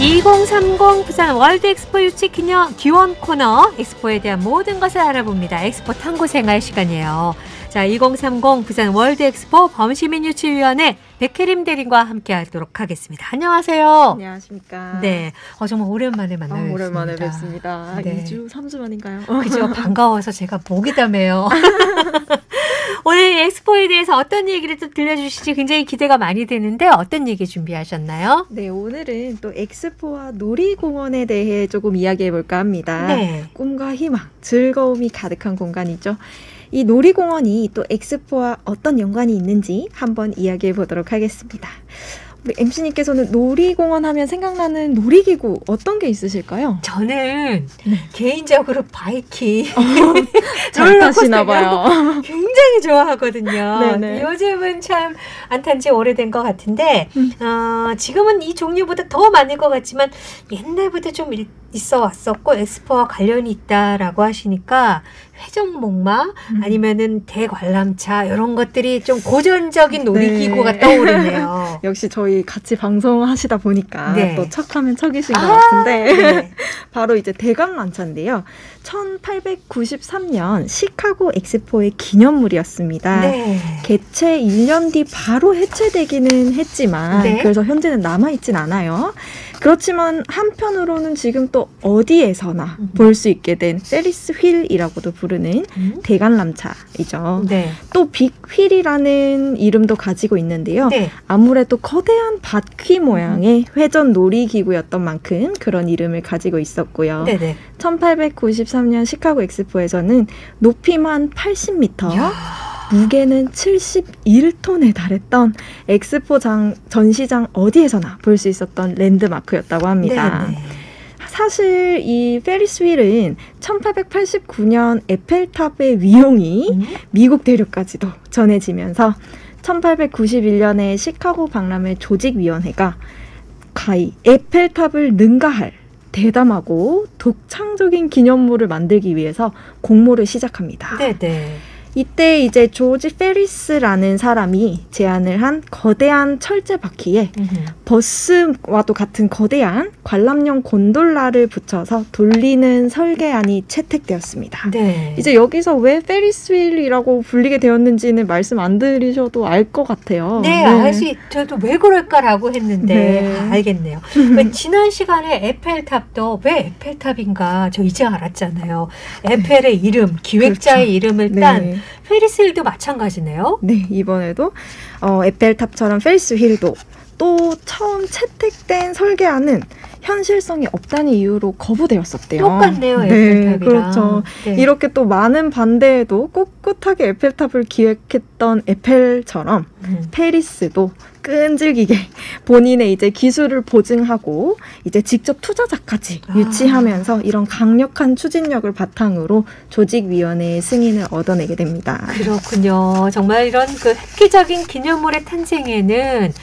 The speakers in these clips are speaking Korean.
2030 부산 월드 엑스포 유치 기념 기원 코너, 엑스포에 대한 모든 것을 알아봅니다. 엑스포 탐구 생활 시간이에요. 자, 2030 부산 월드 엑스포 범시민 유치위원회 백혜림 대리과 함께 하도록 하겠습니다. 안녕하세요. 안녕하십니까. 네. 정말 오랜만에 만나요. 오랜만에 뵙습니다. 네. 2주, 3주 만인가요? 그죠. 반가워서 제가 목이 다매요. 오늘 엑스포에 대해서 어떤 얘기를 또 들려주실지 굉장히 기대가 많이 되는데 어떤 얘기 준비하셨나요? 네, 오늘은 또 엑스포와 놀이공원에 대해 조금 이야기해볼까 합니다. 네. 꿈과 희망, 즐거움이 가득한 공간이죠. 이 놀이공원이 또 엑스포와 어떤 연관이 있는지 한번 이야기해 보도록 하겠습니다. 우리 MC님께서는 놀이공원 하면 생각나는 놀이기구 어떤 게 있으실까요? 저는 개인적으로 바이킹 잘 타시나 봐요. 굉장히 좋아하거든요. 네네. 요즘은 참 안 탄 지 오래된 것 같은데 지금은 이 종류보다 더 많을 것 같지만 옛날부터 좀 있어 왔었고 엑스포와 관련이 있다라고 하시니까 회전목마 아니면은 대관람차 이런 것들이 좀 고전적인 놀이기구가 떠오르네요. 역시 저희 같이 방송하시다 보니까 네. 또 척하면 척이신 것 같은데 네. 바로 이제 대관람차인데요. 1893년 시카고 엑스포의 기념물이었습니다. 네. 개최 1년 뒤 바로 해체되기는 했지만 네. 그래서 현재는 남아있진 않아요. 그렇지만 한편으로는 지금 또 어디에서나 볼 수 있게 된 페리스 휠이라고도 부르는 대관람차이죠. 네. 또 빅휠이라는 이름도 가지고 있는데요. 네. 아무래도 거대한 바퀴 모양의 회전 놀이기구였던 만큼 그런 이름을 가지고 있었고요. 네네. 1893년 시카고 엑스포에서는 높이만 80m, 이야. 무게는 71톤에 달했던 엑스포 전시장 어디에서나 볼 수 있었던 랜드마크였다고 합니다. 네네. 사실 이 페리스 휠은 1889년 에펠탑의 위용이 미국 대륙까지도 전해지면서 1891년에 시카고 박람회 조직위원회가 가히 에펠탑을 능가할 대담하고 독창적인 기념물을 만들기 위해서 공모를 시작합니다. 네네. 이때 이제 조지 페리스라는 사람이 제안을 한 거대한 철제 바퀴에 버스와도 같은 거대한 관람용 곤돌라를 붙여서 돌리는 설계안이 채택되었습니다. 네. 이제 여기서 왜 페리스 휠이라고 불리게 되었는지는 말씀 안 드리셔도 알 것 같아요. 네, 저도 왜 그럴까라고 했는데 네. 알겠네요. 지난 시간에 에펠탑도 왜 에펠탑인가 저 이제 알았잖아요. 에펠의 이름, 기획자의 그렇죠. 이름을 딴 네. 페리스 휠도 마찬가지네요. 네, 이번에도 에펠탑처럼 페리스 휠도 또 처음 채택된 설계안은 현실성이 없다는 이유로 거부되었었대요. 똑같네요, 네, 에펠탑이랑. 그렇죠. 네. 이렇게 또 많은 반대에도 꿋꿋하게 에펠탑을 기획했던 에펠처럼 페리스도 끈질기게 본인의 이제 기술을 보증하고 이제 직접 투자자까지 유치하면서 이런 강력한 추진력을 바탕으로 조직위원회의 승인을 얻어내게 됩니다. 그렇군요. 정말 이런 그 획기적인 기념물의 탄생에는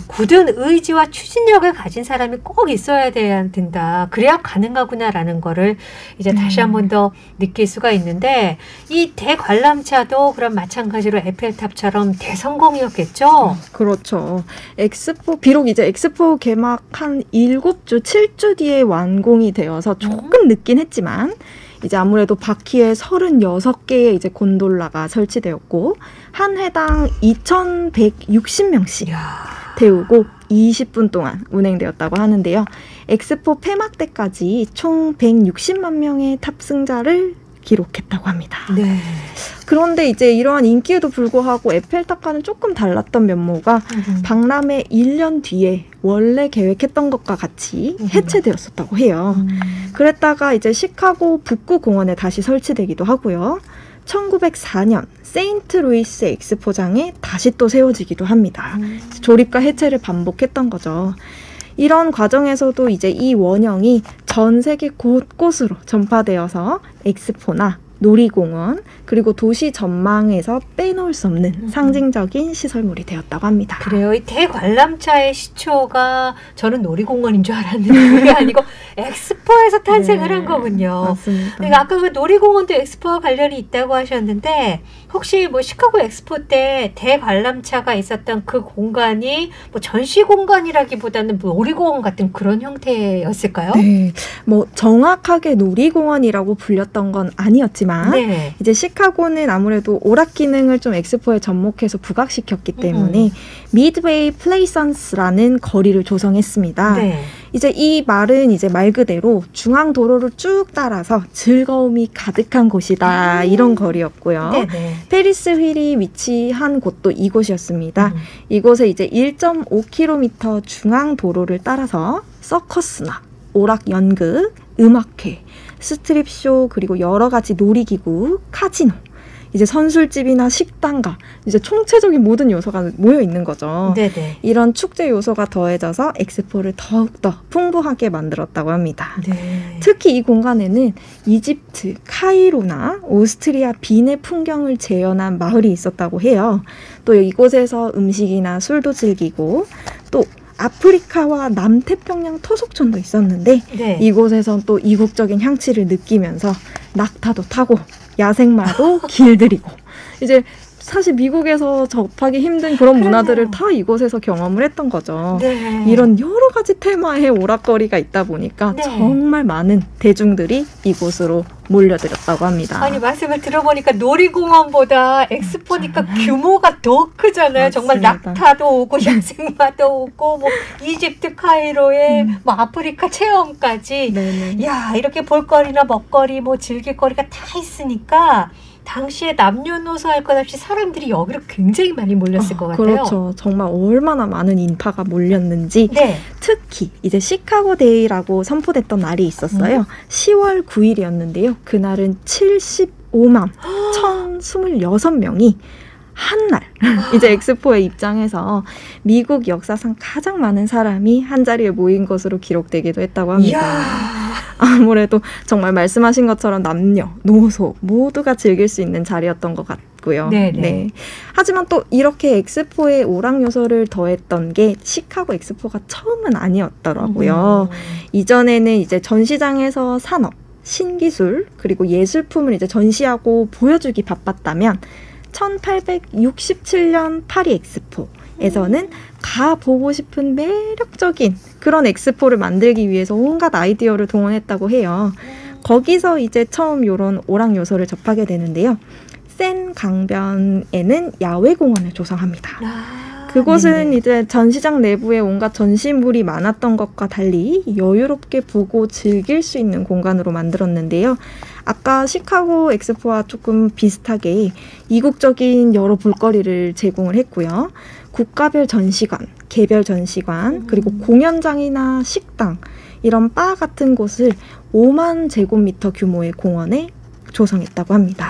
굳은 의지와 추진력을 가진 사람이 꼭 있어야 된다. 그래야 가능하구나라는 거를 이제 다시 한 번 더 느낄 수가 있는데 이 대관람차도 그럼 마찬가지로 에펠탑처럼 대성공이었겠죠? 그렇죠. 비록 이제 엑스포 개막 한 7주, 7주 뒤에 완공이 되어서 조금 늦긴 했지만 이제 아무래도 바퀴에 36개의 이제 곤돌라가 설치되었고 한 회당 2,160명씩 태우고 20분 동안 운행되었다고 하는데요. 엑스포 폐막 때까지 총 160만 명의 탑승자를 기록했다고 합니다. 네. 그런데 이제 이러한 인기에도 불구하고 에펠탑과는 조금 달랐던 면모가 박람회 1년 뒤에 원래 계획했던 것과 같이 해체되었었다고 해요. 그랬다가 이제 시카고 북구 공원에 다시 설치되기도 하고요. 1904년 세인트루이스 엑스포장에 다시 또 세워지기도 합니다. 조립과 해체를 반복했던 거죠. 이런 과정에서도 이제 이 원형이 전 세계 곳곳으로 전파되어서 엑스포나 놀이공원, 그리고 도시 전망에서 빼놓을 수 없는 상징적인 시설물이 되었다고 합니다. 그래요. 이 대관람차의 시초가 저는 놀이공원인 줄 알았는데 그게 아니고 엑스포에서 탄생을 네, 한 거군요. 맞습니다. 그러니까 아까 그 놀이공원도 엑스포와 관련이 있다고 하셨는데 혹시 뭐 시카고 엑스포 때 대관람차가 있었던 그 공간이 뭐 전시 공간이라기보다는 뭐 놀이공원 같은 그런 형태였을까요? 네, 뭐 정확하게 놀이공원이라고 불렸던 건 아니었지만 네. 이제 시카고는 아무래도 오락 기능을 좀 엑스포에 접목해서 부각시켰기 때문에 미드웨이 플레이선스라는 거리를 조성했습니다. 네. 이제 이 말은 이제 말 그대로 중앙 도로를 쭉 따라서 즐거움이 가득한 곳이다 이런 거리였고요. 네네. 페리스 휠이 위치한 곳도 이곳이었습니다. 이곳에 이제 1.5km 중앙 도로를 따라서 서커스나 오락 연극, 음악회, 스트립쇼 그리고 여러 가지 놀이기구, 카지노, 이제 선술집이나 식당가 이제 총체적인 모든 요소가 모여 있는 거죠. 네네. 이런 축제 요소가 더해져서 엑스포를 더욱더 풍부하게 만들었다고 합니다. 네. 특히 이 공간에는 이집트, 카이로나 오스트리아 빈의 풍경을 재현한 마을이 있었다고 해요. 또 이곳에서 음식이나 술도 즐기고 또 아프리카와 남태평양 토속촌도 있었는데 네. 이곳에선 또 이국적인 향취를 느끼면서 낙타도 타고 야생마도 길들이고 이제 사실 미국에서 접하기 힘든 그런 문화들을 다 이곳에서 경험을 했던 거죠. 네. 이런 여러 가지 테마의 오락거리가 있다 보니까 네. 정말 많은 대중들이 이곳으로 몰려들었다고 합니다. 아니 말씀을 들어보니까 놀이공원보다 엑스포니까 규모가 더 크잖아요. 정말 맞습니다. 낙타도 오고 야생마도 오고 뭐 이집트 카이로에 뭐 아프리카 체험까지. 네네. 야 이렇게 볼거리나 먹거리 뭐 즐길거리가 다 있으니까 당시에 남녀노소 할 것 없이 사람들이 여기로 굉장히 많이 몰렸을 것 같아요. 그렇죠. 정말 얼마나 많은 인파가 몰렸는지 네. 특히 이제 시카고 데이라고 선포됐던 날이 있었어요. 10월 9일이었는데요. 그날은 75만 1,026명이 한날 이제 엑스포에 입장해서 미국 역사상 가장 많은 사람이 한자리에 모인 것으로 기록되기도 했다고 합니다. 이야. 아무래도 정말 말씀하신 것처럼 남녀, 노소 모두가 즐길 수 있는 자리였던 것 같고요. 네네. 네. 하지만 또 이렇게 엑스포에 오락 요소를 더했던 게 시카고 엑스포가 처음은 아니었더라고요. 이전에는 이제 전시장에서 산업, 신기술, 그리고 예술품을 이제 전시하고 보여주기 바빴다면 1867년 파리 엑스포에서는 가보고 싶은 매력적인 그런 엑스포를 만들기 위해서 온갖 아이디어를 동원했다고 해요. 거기서 이제 처음 이런 오락 요소를 접하게 되는데요. 센 강변에는 야외 공원을 조성합니다. 그곳은 네네. 이제 전시장 내부에 온갖 전시물이 많았던 것과 달리 여유롭게 보고 즐길 수 있는 공간으로 만들었는데요. 아까 시카고 엑스포와 조금 비슷하게 이국적인 여러 볼거리를 제공을 했고요. 국가별 전시관, 개별 전시관, 그리고 공연장이나 식당, 이런 바 같은 곳을 5만 제곱미터 규모의 공원에 조성했다고 합니다.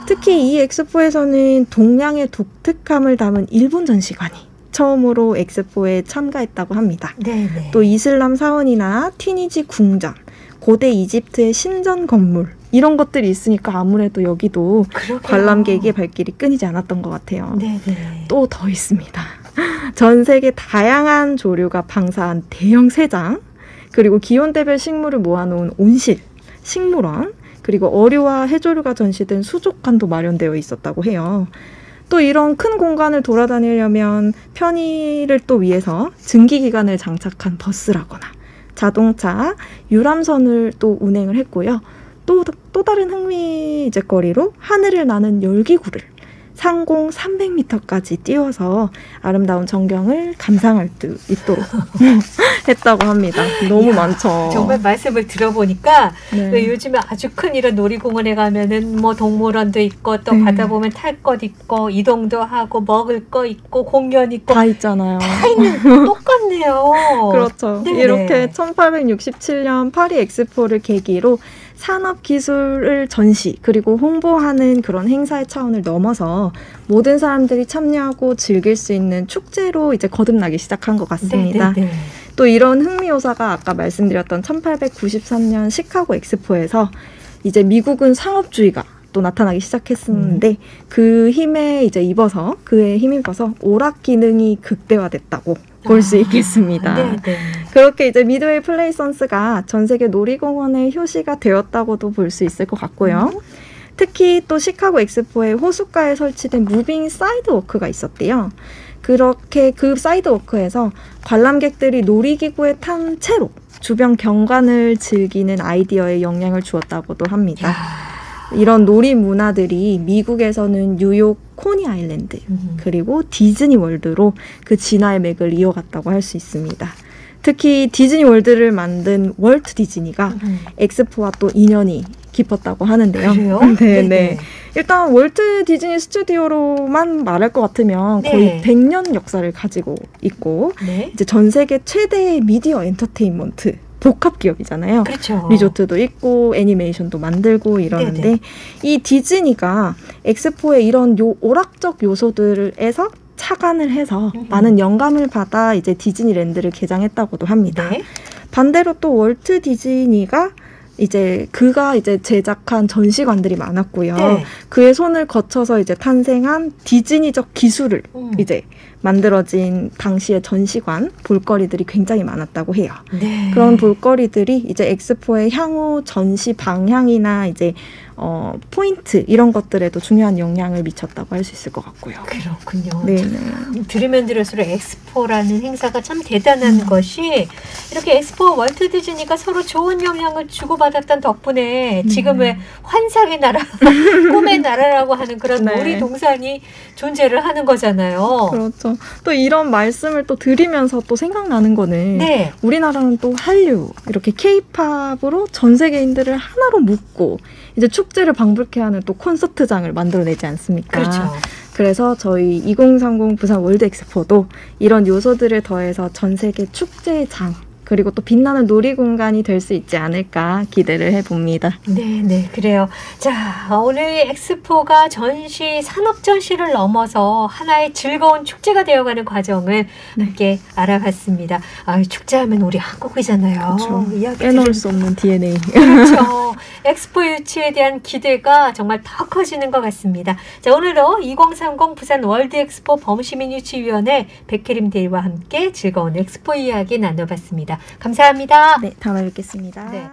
특히 이 엑스포에서는 동양의 독특함을 담은 일본 전시관이 처음으로 엑스포에 참가했다고 합니다. 네네. 또 이슬람 사원이나 튀니지 궁전, 고대 이집트의 신전 건물 이런 것들이 있으니까 아무래도 여기도 그러게요. 관람객의 발길이 끊이지 않았던 것 같아요. 네네. 또 더 있습니다. 전 세계 다양한 조류가 방사한 대형 새장, 그리고 기온대별 식물을 모아놓은 온실, 식물원, 그리고 어류와 해조류가 전시된 수족관도 마련되어 있었다고 해요. 또 이런 큰 공간을 돌아다니려면 편의를 또 위해서 증기기관을 장착한 버스라거나 자동차, 유람선을 또 운행을 했고요. 또 다른 흥미거리로 하늘을 나는 열기구를 상공 300m까지 띄워서 아름다운 전경을 감상할 수 있도록 했다고 합니다. 너무 이야, 많죠. 정말 말씀을 들어보니까 네. 왜 요즘에 아주 큰 이런 놀이공원에 가면은 뭐 동물원도 있고 또 네. 가다 보면 탈 것 있고 이동도 하고 먹을 거 있고 공연 있고 다 있잖아요. 다 있는 똑같네요. 그렇죠. 네네. 이렇게 1867년 파리 엑스포를 계기로 산업기술을 전시 그리고 홍보하는 그런 행사의 차원을 넘어서 모든 사람들이 참여하고 즐길 수 있는 축제로 이제 거듭나기 시작한 것 같습니다. 네네네. 또 이런 흥미요사가 아까 말씀드렸던 1893년 시카고 엑스포에서 이제 미국은 상업주의가 또 나타나기 시작했었는데 그 힘에 이제 입어서 그에 힘입어서 오락 기능이 극대화됐다고 볼 수 있겠습니다. 네네. 그렇게 이제 미드웨이 플레이선스가 전 세계 놀이공원의 효시가 되었다고도 볼 수 있을 것 같고요. 특히 또 시카고 엑스포의 호숫가에 설치된 무빙 사이드워크가 있었대요. 그렇게 그 사이드워크에서 관람객들이 놀이기구에 탄 채로 주변 경관을 즐기는 아이디어에 영향을 주었다고도 합니다. 이런 놀이 문화들이 미국에서는 뉴욕 코니 아일랜드 그리고 디즈니 월드로 그 진화의 맥을 이어갔다고 할 수 있습니다. 특히 디즈니 월드를 만든 월트 디즈니가 엑스포와 또 인연이 깊었다고 하는데요. 그래요? 네. 일단 월트 디즈니 스튜디오로만 말할 것 같으면 네. 거의 100년 역사를 가지고 있고 네. 이제 전 세계 최대의 미디어 엔터테인먼트 복합 기업이잖아요. 그렇죠. 리조트도 있고 애니메이션도 만들고 이러는데 네네. 이 디즈니가 엑스포의 이런 오락적 요소들에서 착안을 해서 많은 영감을 받아 이제 디즈니랜드를 개장했다고도 합니다. 네. 반대로 또 월트 디즈니가 그가 제작한 전시관들이 많았고요. 네. 그의 손을 거쳐서 이제 탄생한 디즈니적 기술을 이제 만들어진 당시의 전시관 볼거리들이 굉장히 많았다고 해요. 네. 그런 볼거리들이 이제 엑스포의 향후 전시 방향이나 이제 포인트 이런 것들에도 중요한 영향을 미쳤다고 할 수 있을 것 같고요. 그렇군요. 네. 들으면 들을수록 엑스포라는 행사가 참 대단한 것이 이렇게 엑스포와 월트 디즈니가 서로 좋은 영향을 주고받았던 덕분에 지금의 환상의 나라, 꿈의 나라라고 하는 그런 네. 놀이동산이 존재를 하는 거잖아요. 그렇죠. 또 이런 말씀을 또 드리면서 또 생각나는 거는 네. 우리나라는 또 한류 이렇게 K-팝으로 전 세계인들을 하나로 묶고 이제 축제를 방불케 하는 또 콘서트장을 만들어내지 않습니까? 그렇죠. 그래서 저희 2030 부산 월드 엑스포도 이런 요소들을 더해서 전 세계 축제의 장 그리고 또 빛나는 놀이 공간이 될 수 있지 않을까 기대를 해봅니다. 네, 그래요. 자, 오늘 엑스포가 전시, 산업 전시를 넘어서 하나의 즐거운 축제가 되어가는 과정을 함께 알아봤습니다. 축제하면 우리 한국이잖아요. 그렇죠. 빼놓을 수 없는 DNA. 그렇죠. 엑스포 유치에 대한 기대가 정말 더 커지는 것 같습니다. 자, 오늘도 2030 부산 월드 엑스포 범시민유치위원회 백혜림 대리와 함께 즐거운 엑스포 이야기 나눠봤습니다. 감사합니다. 네, 다음에 뵙겠습니다. 네.